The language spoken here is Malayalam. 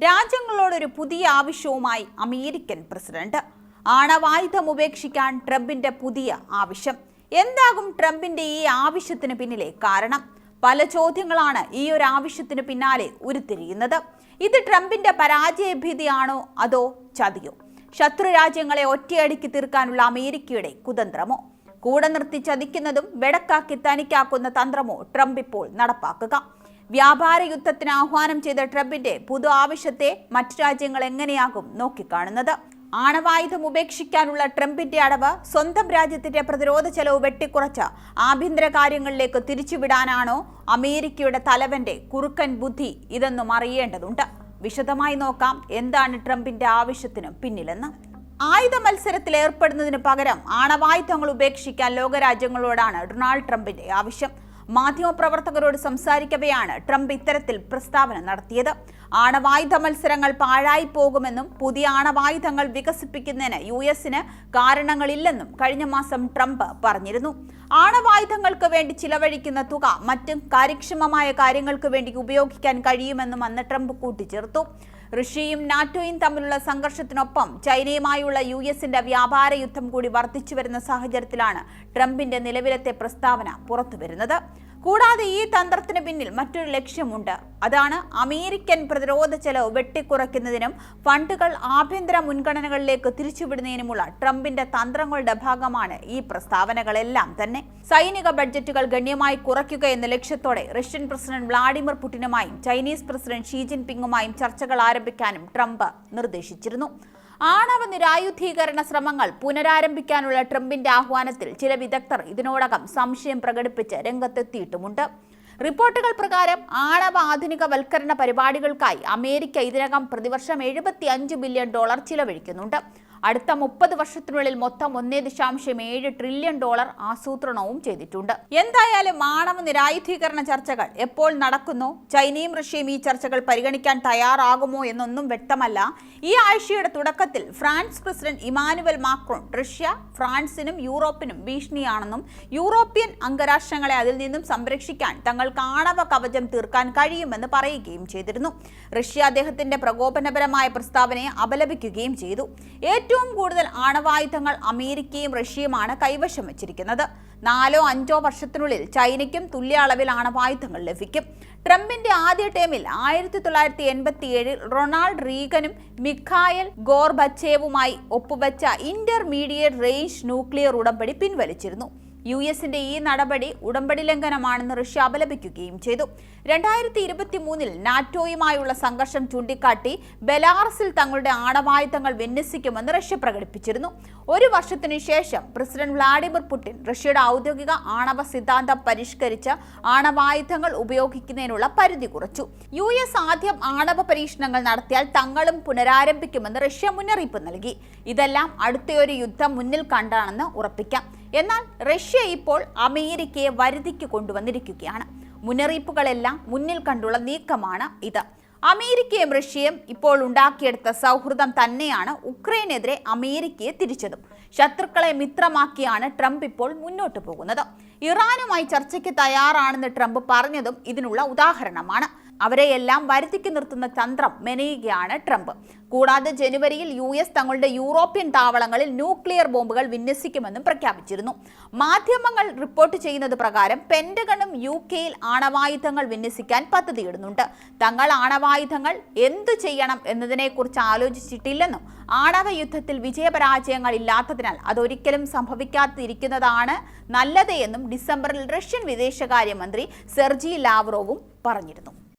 രാജ്യങ്ങളോടൊരു പുതിയ ആവശ്യവുമായി അമേരിക്കൻ പ്രസിഡന്റ്. ആണവായുധം ഉപേക്ഷിക്കാൻ ട്രംപിന്റെ പുതിയ ആവശ്യം. എന്താകും ട്രംപിന്റെ ഈ ആവശ്യത്തിന് പിന്നിലെ കാരണം? പല ചോദ്യങ്ങളാണ് ഈ ഒരു ആവശ്യത്തിന് പിന്നാലെ ഉരുത്തിരിയുന്നത്. ഇത് ട്രംപിന്റെ പരാജയഭീതിയാണോ അതോ ചതിയോ? ശത്രു രാജ്യങ്ങളെ ഒറ്റയടിക്ക് തീർക്കാനുള്ള അമേരിക്കയുടെ കുതന്ത്രമോ? കൂടെ നിർത്തി ചതിക്കുന്നതും വെടക്കാക്കി തനിക്കാക്കുന്ന തന്ത്രമോ ട്രംപ് ഇപ്പോൾ നടപ്പാക്കുക? വ്യാപാര യുദ്ധത്തിന് ആഹ്വാനം ചെയ്ത ട്രംപിന്റെ പുതു ആവശ്യത്തെ മറ്റു രാജ്യങ്ങൾ എങ്ങനെയാകും നോക്കിക്കാണുന്നത്? ആണവായുധം ഉപേക്ഷിക്കാനുള്ള ട്രംപിന്റെ അടവ് സ്വന്തം രാജ്യത്തിന്റെ പ്രതിരോധ ചെലവ് വെട്ടിക്കുറച്ച് ആഭ്യന്തര കാര്യങ്ങളിലേക്ക് തിരിച്ചുവിടാനാണോ അമേരിക്കയുടെ തലവന്റെ കുറുക്കൻ ബുദ്ധി? ഇതെന്നും അറിയേണ്ടതുണ്ട്. വിശദമായി നോക്കാം എന്താണ് ട്രംപിന്റെ ആവശ്യത്തിന് പിന്നിലെന്ന്. ആയുധ മത്സരത്തിൽ ഏർപ്പെടുന്നതിന് പകരം ആണവായുധങ്ങൾ ഉപേക്ഷിക്കാൻ ലോകരാജ്യങ്ങളോടാണ് ഡൊണാൾഡ് ട്രംപിന്റെ ആവശ്യം. മാധ്യമപ്രവർത്തകരോട് സംസാരിക്കവെയാണ് ട്രംപ് ഇത്തരത്തിൽ പ്രസ്താവന നടത്തിയത്. ആണവായുധ മത്സരങ്ങൾ പാഴായി പോകുമെന്നും പുതിയ ആണവായുധങ്ങൾ വികസിപ്പിക്കുന്നതിന് യുഎസിന് കാരണങ്ങളില്ലെന്നും കഴിഞ്ഞ മാസം ട്രംപ് പറഞ്ഞിരുന്നു. ആണവായുധങ്ങൾക്ക് വേണ്ടി ചിലവഴിക്കുന്ന തുക മറ്റും കാര്യക്ഷമമായ കാര്യങ്ങൾക്ക് വേണ്ടി ഉപയോഗിക്കാൻ കഴിയുമെന്നും അന്ന് ട്രംപ് കൂട്ടിച്ചേർത്തു. റഷ്യയും നാറ്റോയും തമ്മിലുള്ള സംഘർഷത്തിനൊപ്പം ചൈനയുമായുള്ള യുഎസിന്റെ വ്യാപാര യുദ്ധം കൂടി വർദ്ധിച്ചു വരുന്ന സാഹചര്യത്തിലാണ് ട്രംപിന്റെ നിലവിലത്തെ പ്രസ്താവന പുറത്തുവരുന്നത്. കൂടാതെ ഈ തന്ത്രത്തിന് പിന്നിൽ മറ്റൊരു ലക്ഷ്യമുണ്ട്. അതാണ് അമേരിക്കൻ പ്രതിരോധ ചെലവ് വെട്ടിക്കുറയ്ക്കുന്നതിനും ഫണ്ടുകൾ ആഭ്യന്തര മുൻഗണനകളിലേക്ക് തിരിച്ചുവിടുന്നതിനുമുള്ള ട്രംപിന്റെ തന്ത്രങ്ങളുടെ ഭാഗമാണ് ഈ പ്രസ്താവനകളെല്ലാം തന്നെ. സൈനിക ബഡ്ജറ്റുകൾ ഗണ്യമായി കുറയ്ക്കുക എന്ന ലക്ഷ്യത്തോടെ റഷ്യൻ പ്രസിഡന്റ് വ്ളാഡിമിർ പുടിനുമായും ചൈനീസ് പ്രസിഡന്റ് ഷീ ജിൻപിങ്ങുമായും ചർച്ചകൾ ആരംഭിക്കാനും ട്രംപ് നിർദ്ദേശിച്ചിരുന്നു. ആണവ നിരായുധീകരണ ശ്രമങ്ങൾ പുനരാരംഭിക്കാനുള്ള ട്രംപിന്റെ ആഹ്വാനത്തിൽ ചില വിദഗ്ധർ ഇതിനോടകം സംശയം പ്രകടിപ്പിച്ച് രംഗത്തെത്തിയിട്ടുമുണ്ട്. റിപ്പോർട്ടുകൾ പ്രകാരം ആണവ ആധുനികവൽക്കരണ പരിപാടികൾക്കായി അമേരിക്ക ഇതിനകം പ്രതിവർഷം $75 ബില്യൺ ചിലവഴിക്കുന്നുണ്ട്. അടുത്ത 30 വർഷത്തിനുള്ളിൽ മൊത്തം $1.7 ട്രില്യൺ ആസൂത്രണവും ചെയ്തിട്ടുണ്ട്. എന്തായാലും ആണവ നിരായുധീകരണ ചർച്ചകൾ എപ്പോൾ നടക്കുന്നു? ചൈനയും റഷ്യയും ഈ ചർച്ചകൾ പരിഗണിക്കാൻ തയ്യാറാകുമോ എന്നൊന്നും വ്യക്തമല്ല. ഈ ആഴ്ചയുടെ തുടക്കത്തിൽ France president Emmanuel Macron Russia ഫ്രാൻസിനും യൂറോപ്പിനും ഭീഷണിയാണെന്നും യൂറോപ്യൻ അംഗരാഷ്ട്രങ്ങളെ അതിൽ നിന്നും സംരക്ഷിക്കാൻ തങ്ങൾക്ക് ആണവ കവചം തീർക്കാൻ കഴിയുമെന്ന് പറയുകയും ചെയ്തിരുന്നു. റഷ്യ അദ്ദേഹത്തിന്റെ പ്രകോപനപരമായ പ്രസ്താവനയെ അപലപിക്കുകയും ചെയ്തു. ഏറ്റവും കൂടുതൽ ആണവായുധങ്ങൾ അമേരിക്കയും റഷ്യയുമാണ് കൈവശം വച്ചിരിക്കുന്നത്. 4-5 വർഷത്തിനുള്ളിൽ ചൈനയ്ക്കും തുല്യ അളവിൽ ആണവായുധങ്ങൾ ലഭിക്കും. ട്രംപിന്റെ ആദ്യ ടേമിൽ 1987 റൊണാൾഡ് റീഗനും മിഖായൽ ഗോർബച്ചേവുമായി ഒപ്പുവെച്ച ഇന്റർമീഡിയറ്റ് റേഞ്ച് ന്യൂക്ലിയർ ഉടമ്പടി പിൻവലിച്ചിരുന്നു. യുഎസിന്റെ ഈ നടപടി ഉടമ്പടി ലംഘനമാണെന്ന് റഷ്യ അപലപിക്കുകയും ചെയ്തു. 2023 നാറ്റോയുമായുള്ള സംഘർഷം ചൂണ്ടിക്കാട്ടി ബെലാറസിൽ തങ്ങളുടെ ആണവായുധങ്ങൾ വിന്യസിക്കുമെന്ന് റഷ്യ പ്രകടിപ്പിച്ചിരുന്നു. ഒരു വർഷത്തിനു ശേഷം പ്രസിഡന്റ് വ്ളാഡിമിർ പുടിൻ റഷ്യയുടെ ഔദ്യോഗിക ആണവ സിദ്ധാന്തം പരിഷ്കരിച്ച് ആണവായുധങ്ങൾ ഉപയോഗിക്കുന്നതിനുള്ള പരിധി കുറച്ചു. യുഎസ് ആദ്യം ആണവ പരീക്ഷണങ്ങൾ നടത്തിയാൽ തങ്ങളും പുനരാരംഭിക്കുമെന്ന് റഷ്യ മുന്നറിയിപ്പ് നൽകി. ഇതെല്ലാം അടുത്തൊരു യുദ്ധം മുന്നിൽ കണ്ടാണെന്ന് ഉറപ്പിക്കാം. എന്നാൽ റഷ്യ ഇപ്പോൾ അമേരിക്കയെ വരുതിക്ക് കൊണ്ടുവന്നിരിക്കുകയാണ്. മുന്നറിയിപ്പുകളെല്ലാം മുന്നിൽ കണ്ടുള്ള നീക്കമാണ് ഇത്. അമേരിക്കയും റഷ്യയും ഇപ്പോൾ ഉണ്ടാക്കിയെടുത്ത സൗഹൃദം തന്നെയാണ് ഉക്രൈനെതിരെ അമേരിക്കയെ തിരിച്ചതും. ശത്രുക്കളെ മിത്രമാക്കിയാണ് ട്രംപ് ഇപ്പോൾ മുന്നോട്ട് പോകുന്നത്. ഇറാനുമായി ചർച്ചയ്ക്ക് തയ്യാറാണെന്ന് ട്രംപ് പറഞ്ഞതും ഇതിനുള്ള ഉദാഹരണമാണ്. അവരെയെല്ലാം വരുത്തിക്ക് നിർത്തുന്ന തന്ത്രം മെനയുകയാണ് ട്രംപ്. കൂടാതെ ജനുവരിയിൽ യുഎസ് തങ്ങളുടെ യൂറോപ്യൻ താവളങ്ങളിൽ ന്യൂക്ലിയർ ബോംബുകൾ വിന്യസിക്കുമെന്നും പ്രഖ്യാപിച്ചിരുന്നു. മാധ്യമങ്ങൾ റിപ്പോർട്ട് ചെയ്യുന്നത് പ്രകാരം പെന്റഗണും യുകെയിൽ ആണവായുധങ്ങൾ വിന്യസിക്കാൻ പദ്ധതിയിടുന്നുണ്ട്. തങ്ങൾ ആണവായുധങ്ങൾ എന്തു ചെയ്യണം എന്നതിനെക്കുറിച്ച് ആലോചിച്ചിട്ടില്ലെന്നും ആണവ യുദ്ധത്തിൽ വിജയപരാജയങ്ങൾ ഇല്ലാത്തതിനാൽ അതൊരിക്കലും സംഭവിക്കാതിരിക്കുന്നതാണ് നല്ലത് എന്നും ഡിസംബറിൽ റഷ്യൻ വിദേശകാര്യമന്ത്രി സെർജി ലാവ്റോവും പറഞ്ഞിരുന്നു.